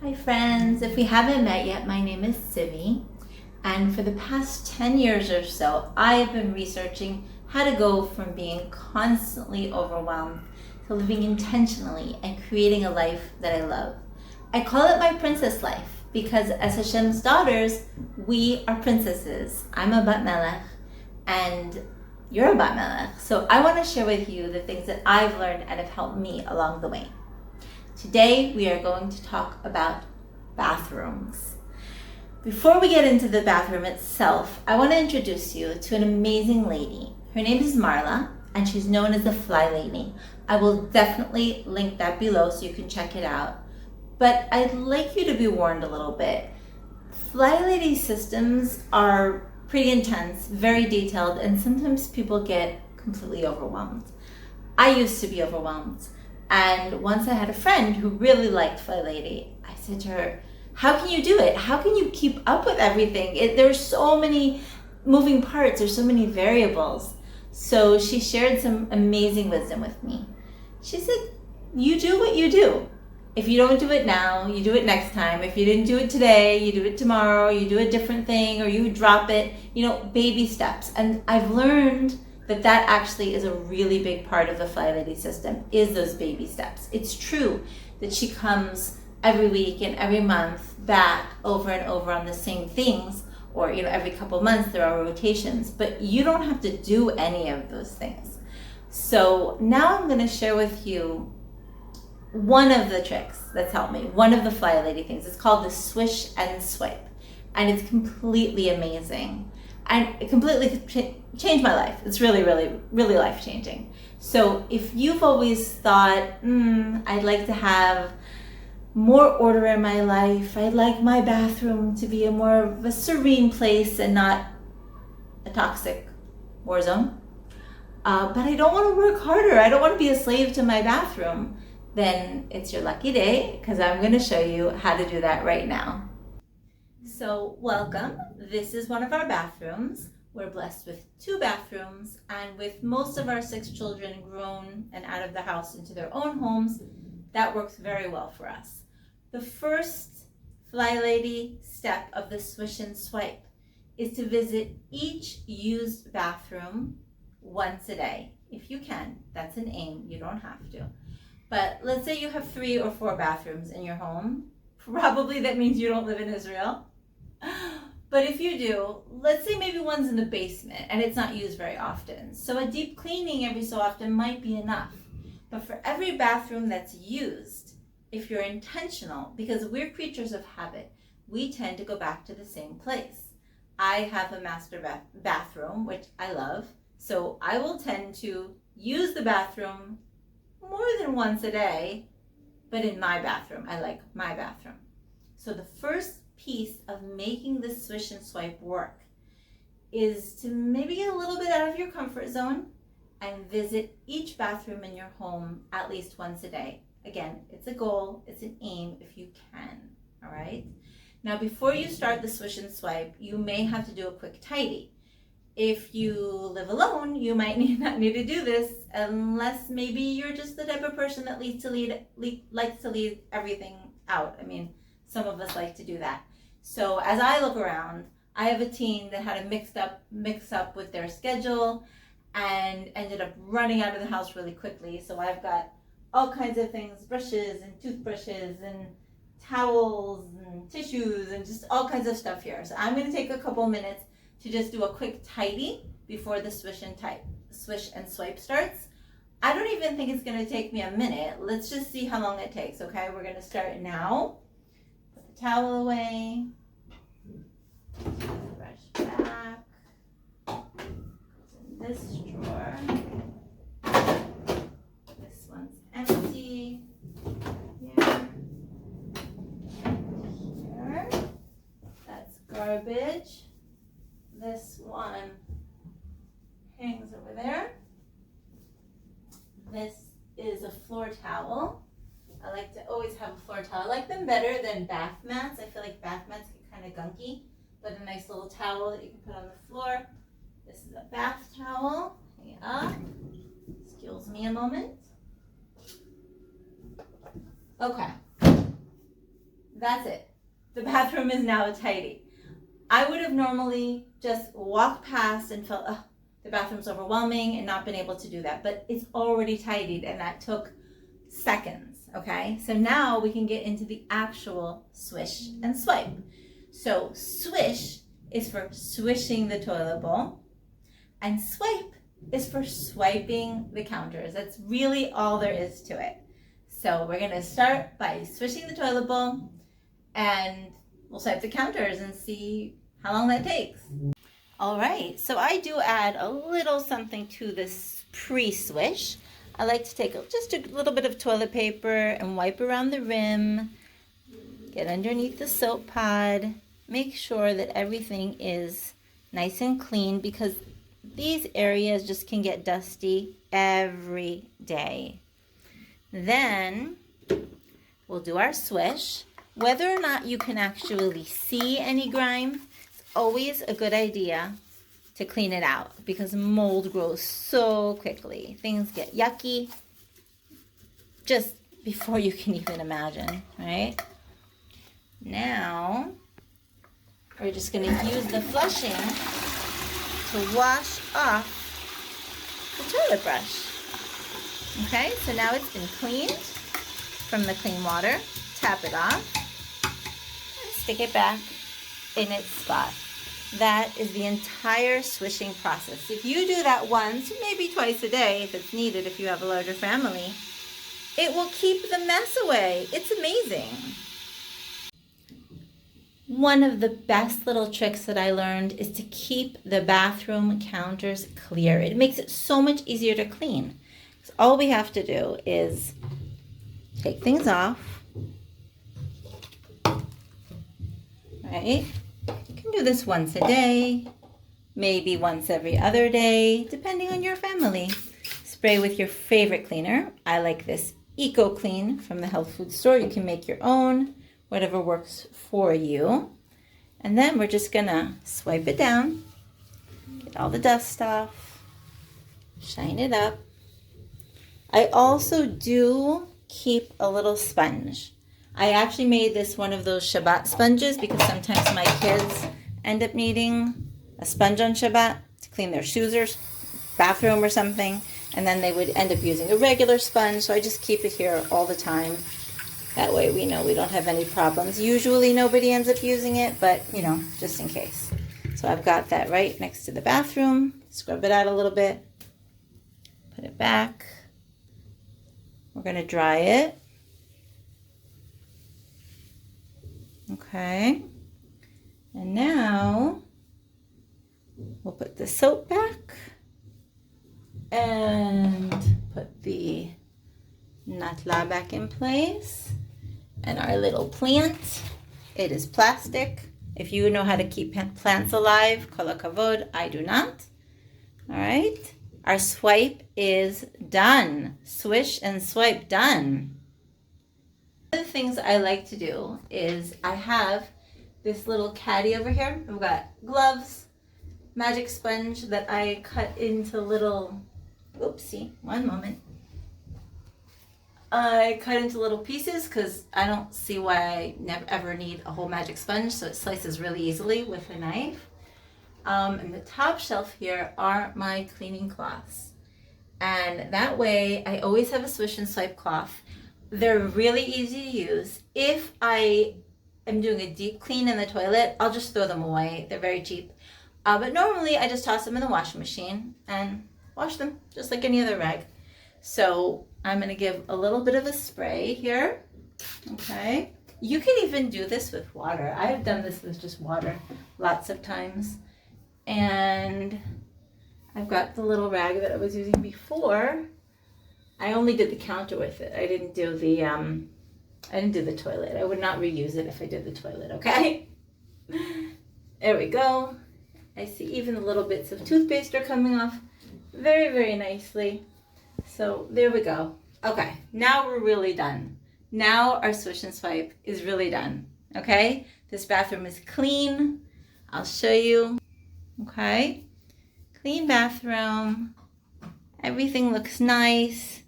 Hi friends, if we haven't met yet, my name is Tzivi, and for the past 10 years or so, I have been researching how to go from being constantly overwhelmed to living intentionally and creating a life that I love. I call it my princess life because as Hashem's daughters, we are princesses. I'm a bat melech and you're a bat melech. So I want to share with you the things that I've learned and have helped me along the way. Today, we are going to talk about bathrooms. Before we get into the bathroom itself, I want to introduce you to an amazing lady. Her name is Marla, and she's known as the FlyLady. I will definitely link that below so you can check it out. But I'd like you to be warned a little bit. FlyLady systems are pretty intense, very detailed, and sometimes people get completely overwhelmed. I used to be overwhelmed. And once I had a friend who really liked FlyLady, I said to her, how can you do it? How can you keep up with everything? There's so many moving parts, there's so many variables. So she shared some amazing wisdom with me. She said, you do what you do. If you don't do it now, you do it next time. If you didn't do it today, you do it tomorrow, you do a different thing, or you drop it, baby steps. And I've learned that actually is a really big part of the FlyLady system, is those baby steps. It's true that she comes every week and every month back over and over on the same things, or every couple months there are rotations, but you don't have to do any of those things. So now I'm going to share with you one of the tricks that's helped me, one of the FlyLady things. It's called the Swish and Swipe, and it's completely amazing. And it completely changed my life. It's really, really, really life-changing. So if you've always thought, I'd like to have more order in my life, I'd like my bathroom to be more of a serene place and not a toxic war zone, but I don't want to work harder, I don't want to be a slave to my bathroom, then it's your lucky day, because I'm going to show you how to do that right now. So welcome, this is one of our bathrooms. We're blessed with 2 bathrooms, and with most of our 6 children grown and out of the house into their own homes, that works very well for us. The first FlyLady step of the Swish and Swipe is to visit each used bathroom once a day. If you can, that's an aim, you don't have to. But let's say you have 3 or 4 bathrooms in your home. Probably that means you don't live in Israel. But if you do, let's say maybe one's in the basement and it's not used very often. So a deep cleaning every so often might be enough. But for every bathroom that's used, if you're intentional, because we're creatures of habit, we tend to go back to the same place. I have a master bathroom, which I love. So I will tend to use the bathroom more than once a day, but in my bathroom. I like my bathroom. So the first piece of making this Swish and Swipe work is to maybe get a little bit out of your comfort zone and visit each bathroom in your home at least once a day. Again, it's a goal, it's an aim if you can, all right? Now, before you start the Swish and Swipe, you may have to do a quick tidy. If you live alone, you might not need to do this unless maybe you're just the type of person that likes to leave everything out. I mean, some of us like to do that. So as I look around, I have a teen that had a mix up with their schedule and ended up running out of the house really quickly. So I've got all kinds of things, brushes and toothbrushes and towels and tissues and just all kinds of stuff here. So I'm going to take a couple minutes to just do a quick tidy before the Swish and Swipe starts. I don't even think it's going to take me a minute. Let's just see how long it takes, okay? We're going to start now. Put the towel away. Brush back. In this drawer. This one's empty. Here. Here. That's garbage. This one hangs over there. This is a floor towel. I like to always have a floor towel. I like them better than bath mats. I feel like bath mats get kind of gunky, but a nice little towel that you can put on the floor. This is a bath towel. Hang it up. Excuse me a moment. Okay. that's it. The bathroom is now tidy. I would have normally just walked past and felt, oh, the bathroom's overwhelming and not been able to do that. But it's already tidied and that took seconds, okay? So now we can get into the actual swish and swipe. So swish is for swishing the toilet bowl and swipe is for swiping the counters. That's really all there is to it. So we're gonna start by swishing the toilet bowl and we'll swipe the counters and see how long that takes. All right, so I do add a little something to this pre-swish. I like to take just a little bit of toilet paper and wipe around the rim, get underneath the soap pod, make sure that everything is nice and clean because these areas just can get dusty every day. Then we'll do our swish. Whether or not you can actually see any grime, it's always a good idea to clean it out because mold grows so quickly. Things get yucky just before you can even imagine, right? Now, we're just gonna use the flushing to wash off the toilet brush. Okay, so now it's been cleaned from the clean water. Tap it off and stick it back in its spot. That is the entire swishing process. If you do that once, maybe twice a day if it's needed, if you have a larger family, it will keep the mess away. It's amazing. One of the best little tricks that I learned is to keep the bathroom counters clear. It makes it so much easier to clean. So all we have to do is take things off, right? You can do this once a day, maybe once every other day, depending on your family. Spray with your favorite cleaner. I like this Eco Clean from the health food store. You can make your own, whatever works for you. And then we're just gonna swipe it down, get all the dust off, shine it up. I also do keep a little sponge. I actually made this one of those Shabbat sponges because sometimes my kids end up needing a sponge on Shabbat to clean their shoes or bathroom or something, and then they would end up using a regular sponge, so I just keep it here all the time. That way we know we don't have any problems. Usually nobody ends up using it, but you know, just in case. So I've got that right next to the bathroom. Scrub it out a little bit, put it back. We're gonna dry it. Okay, and now we'll put the soap back and put the natla back in place. And our little plant, it is plastic. If you know how to keep plants alive, kol kavod, I do not. All right, our swipe is done. Swish and swipe done. One of the things I like to do is I have this little caddy over here. I've got gloves, magic sponge that I cut into little, oopsie, one moment. I cut into little pieces because I don't see why I never ever need a whole magic sponge, so it slices really easily with a knife. And the top shelf here are my cleaning cloths. And that way I always have a swish and swipe cloth. They're really easy to use. If I am doing a deep clean in the toilet, I'll just throw them away. They're very cheap. But normally I just toss them in the washing machine and wash them just like any other rag. So I'm gonna give a little bit of a spray here, okay? You can even do this with water. I've done this with just water lots of times. And I've got the little rag that I was using before. I only did the counter with it. I didn't do the toilet. I would not reuse it if I did the toilet, okay? There we go. I see even the little bits of toothpaste are coming off very, very nicely. So there we go. Okay, now we're really done. Now our swish and swipe is really done, okay? This bathroom is clean. I'll show you, okay? Clean bathroom. Everything looks nice.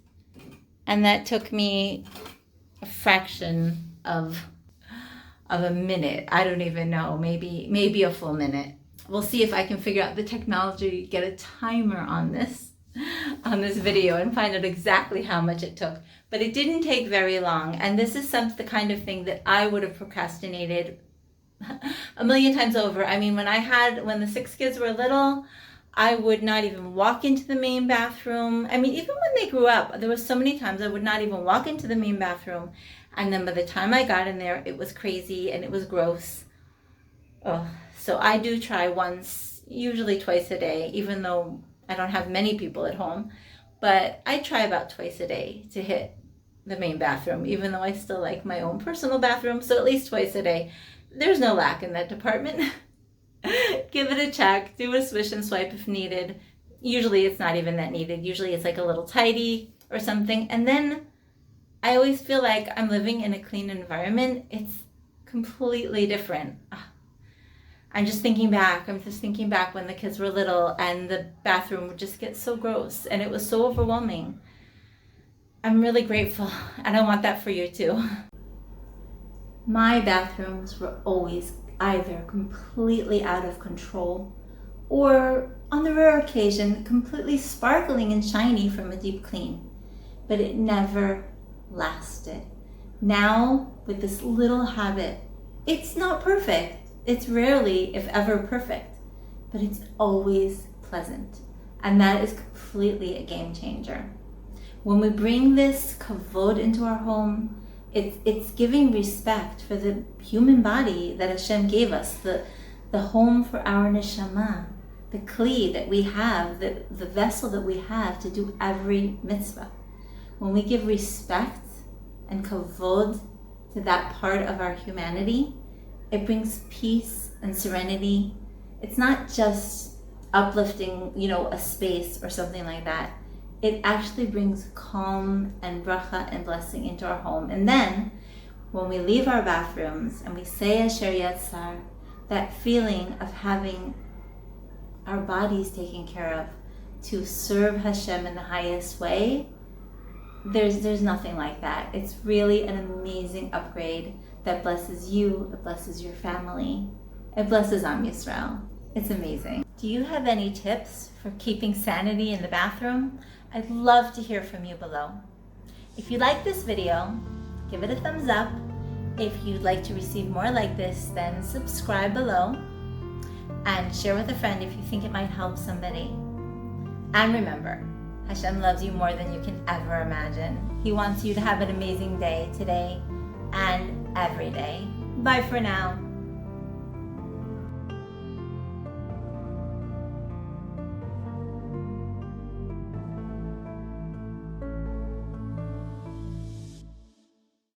And that took me a fraction of of a minute. I don't even know, maybe a full minute. We'll see if I can figure out the technology to get a timer on this video and find out exactly how much it took. But it didn't take very long, and this is the kind of thing that I would have procrastinated a million times over. I mean, when the 6 kids were little, I would not even walk into the main bathroom. I mean, even when they grew up, there were so many times I would not even walk into the main bathroom. And then by the time I got in there, it was crazy and it was gross. Oh, so I do try once, usually twice a day, even though I don't have many people at home. But I try about twice a day to hit the main bathroom, even though I still like my own personal bathroom. So at least twice a day. There's no lack in that department. Give it a check, do a swish and swipe if needed. Usually it's not even that needed. Usually it's like a little tidy or something. And then I always feel like I'm living in a clean environment. It's completely different. I'm just thinking back when the kids were little and the bathroom would just get so gross and it was so overwhelming. I'm really grateful, and I want that for you too. My bathrooms were always either completely out of control or, on the rare occasion, completely sparkling and shiny from a deep clean. But it never lasted. Now, with this little habit, it's not perfect. It's rarely, if ever, perfect, but it's always pleasant. And that is completely a game changer. When we bring this kavod into our home, it's giving respect for the human body that Hashem gave us, the home for our neshama, the kli that we have, the vessel that we have to do every mitzvah. When we give respect and kavod to that part of our humanity, it brings peace and serenity. It's not just uplifting, a space or something like that. It actually brings calm and bracha and blessing into our home. And then, when we leave our bathrooms and we say Asher Yatzar, that feeling of having our bodies taken care of to serve Hashem in the highest way, there's nothing like that. It's really an amazing upgrade that blesses you, it blesses your family, it blesses Am Yisrael. It's amazing. Do you have any tips for keeping sanity in the bathroom? I'd love to hear from you below. If you like this video, give it a thumbs up. If you'd like to receive more like this, then subscribe below and share with a friend if you think it might help somebody. And remember, Hashem loves you more than you can ever imagine. He wants you to have an amazing day today and every day. Bye for now.